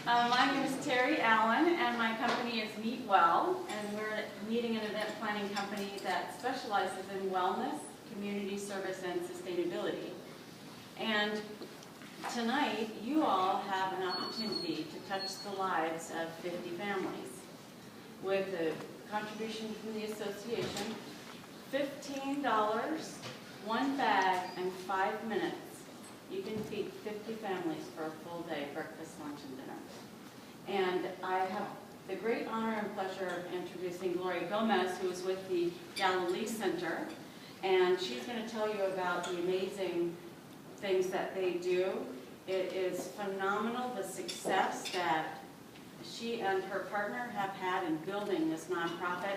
My name is Terry Allen, and my company is Meet Well, and we're a meeting and event planning company that specializes in wellness, community service, and sustainability. And tonight, you all have an opportunity to touch the lives of 50 families. With a contribution from the association, $15, one bag, and 5 minutes. You can feed 50 families for a full day, breakfast, lunch, and dinner. And I have the great honor and pleasure of introducing Gloria Gomez, who is with the Galilee Center. And she's going to tell you about the amazing things that they do. It is phenomenal, the success that she and her partner have had in building this nonprofit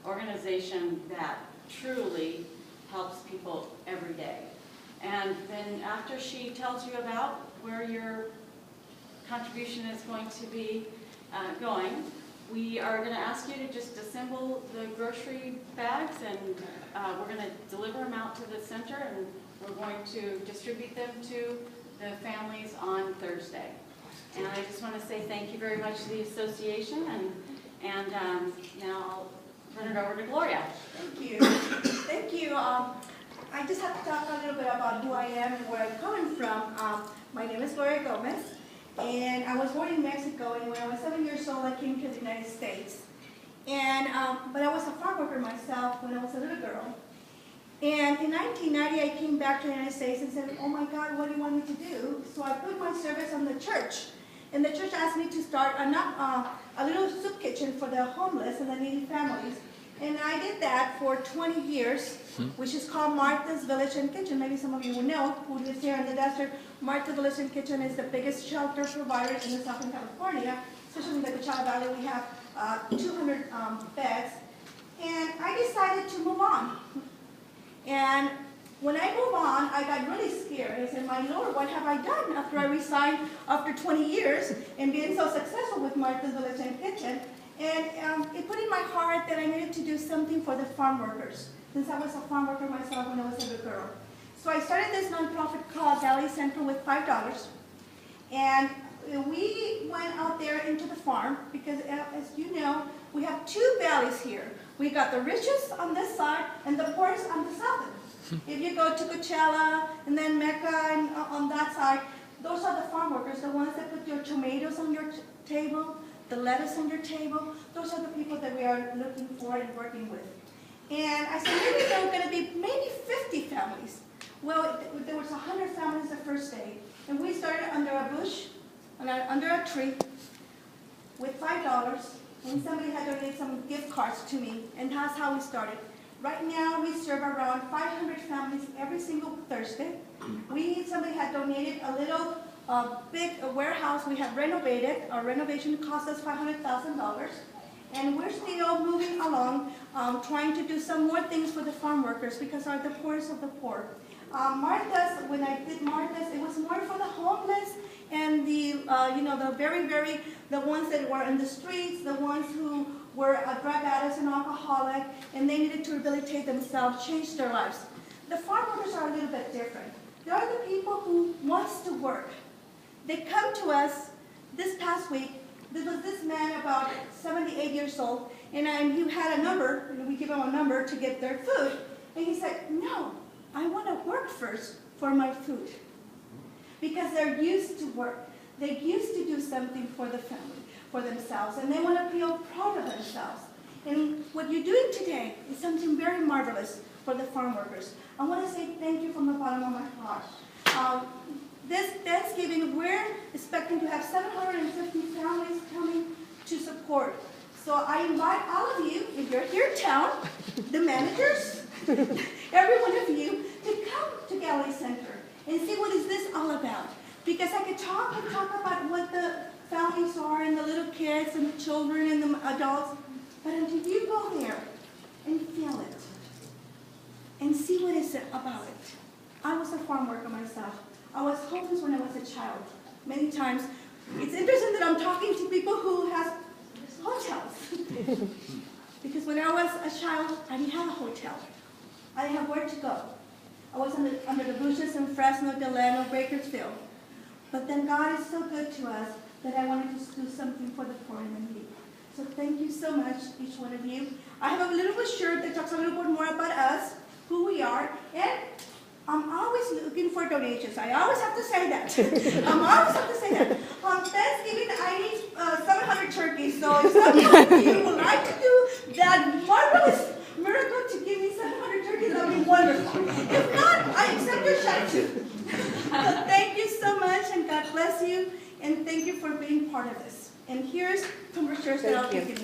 organization that truly helps people every day. And then after she tells you about where your contribution is going to be going, we are going to ask you to just assemble the grocery bags, and we're going to deliver them out to the center, and we're going to distribute them to the families on Thursday. And I just want to say thank you very much to the association, and now I'll turn it over to Gloria. Thank you. Thank you. I just have to talk a little bit about who I am and where I'm coming from. My name is Gloria Gomez, and I was born in Mexico, and when I was 7 years old, I came to the United States. And, but I was a farm worker myself when I was a little girl. And in 1990, I came back to the United States and said, oh my God, what do you want me to do? So I put my service on the church. And the church asked me to start a little soup kitchen for the homeless and the needy families. And I did that for 20 years, which is called Martha's Village and Kitchen. Maybe some of you will know who lives here in the desert. Martha's Village and Kitchen is the biggest shelter provider in the Southern California. Especially in the Coachella Valley, we have 200 beds. And I decided to move on. And when I moved on, I got really scared. I said, my Lord, what have I done after I resigned after 20 years and being so successful with Martha's Village and Kitchen? And it put in my heart that I needed to do something for the farm workers, since I was a farm worker myself when I was a little girl. So I started this nonprofit called Galilee Center with $5. And we went out there into the farm because, as you know, we have two valleys here. We got the richest on this side and the poorest on the southern. If you go to Coachella and then Mecca and on that side, those are the farm workers, the ones that put your tomatoes on your table, the lettuce on your table. Those are the people that we are looking for and working with. And I said, maybe there were going to be maybe 50 families. Well, there was 100 families the first day. And we started under a bush, under a tree, with $5. And somebody had donated some gift cards to me. And that's how we started. Right now, we serve around 500 families every single Thursday. Somebody had donated a little big warehouse we have renovated. Our renovation cost us $500,000. And we're still moving along, trying to do some more things for the farm workers because they're the poorest of the poor. Martha's, when I did Martha's, it was more for the homeless and the, the ones that were in the streets, the ones who were drug addicts and alcoholic, and they needed to rehabilitate themselves, change their lives. The farm workers are a little bit different. They are the people who wants to work. They come to us this past week. There was this man about 78 years old, and he had a number, and we give him a number to get their food. And he said, no, I want to work first for my food. Because they're used to work. They're used to do something for the family, for themselves, and they want to feel proud of themselves. And what you're doing today is something very marvelous for the farm workers. I want to say thank you from the bottom of my heart. This Thanksgiving, we're expecting to have 750 families coming to support. So I invite all of you, if you're here in town, the managers, every one of you, to come to Galilee Center and see what is this all about. Because I could talk about what the families are and the little kids and the children and the adults, but until you go there and feel it and see what is it about it. I was a farm worker myself. I was homeless when I was a child, many times. It's interesting that I'm talking to people who have hotels. Because when I was a child, I didn't have a hotel. I didn't have where to go. I was under the bushes in Fresno, Delano, Bakersfield. But then God is so good to us that I wanted to do something for the poor and the needy. So thank you so much, each one of you. I have a little shirt that talks a little bit more about us, who we are, and I'm always looking for donations. I always have to say that. On Thanksgiving, I need 700 turkeys. So if some of you would like to do that marvelous miracle to give me 700 turkeys, that would be wonderful. If not, I accept your check too. So thank you so much, and God bless you, and thank you for being part of this. And here's some shirts that I'll give you.